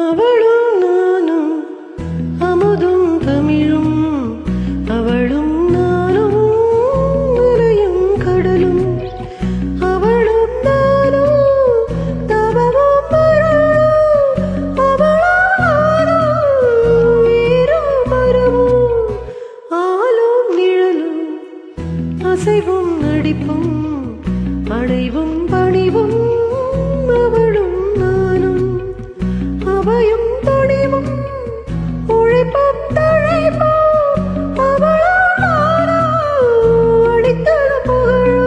அவளும் நானும் அமுதும் தமிழும், அவளும் நானும் நுரையும் கடலும், அவளும் நானும் தவமும் மழலும், அவளும் நானும் வீரும் மரமும், ஆளும் நிழலும் அசைவும் நடிப்பும் அடைவும் பணிவும், அவளும் நானும் அவையும் துணிவும் உழைப்பும் தழைப்பும், அவளும் நானும் அடித்தள புகழும்.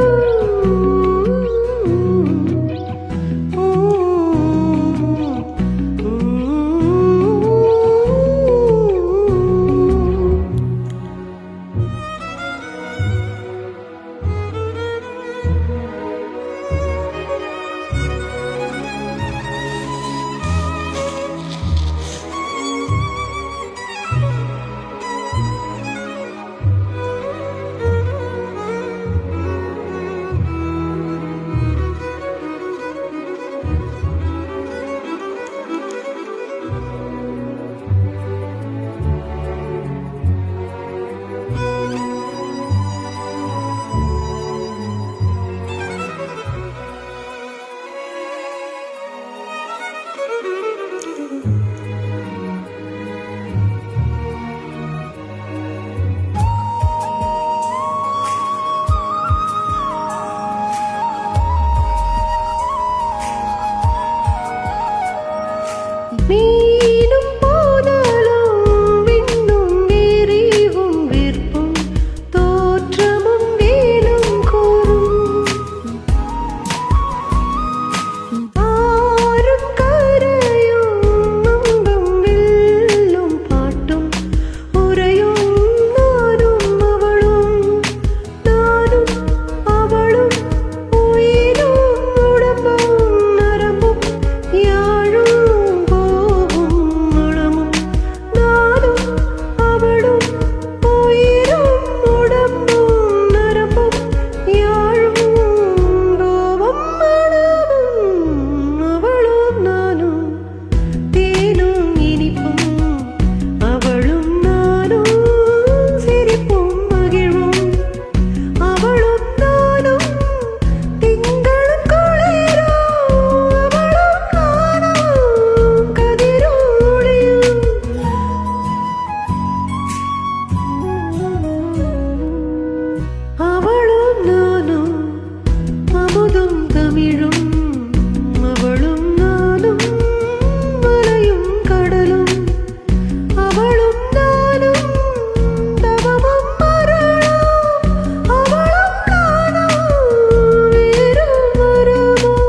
மீனும் போனாலும் விண்ணும் எரிவும் விற்பும் தோற்றமும் வேலும் கூறும், ஆறும் கரையும் அம்பும் வில்லும் பாட்டும் உரையும், நானும் அவளும் நானும் அவளும் உயிரும் உடம்பும் நரம்பும் யாழும் தமிழும், அவளும் நானும் மலையும் கடலும், அவளும் நானும் தவமும் மரலும், அவளும் நானும் வீரும் மரமும்,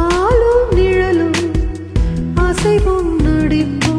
ஆளும் நிழலும் அசைவும் நடிப்பும்.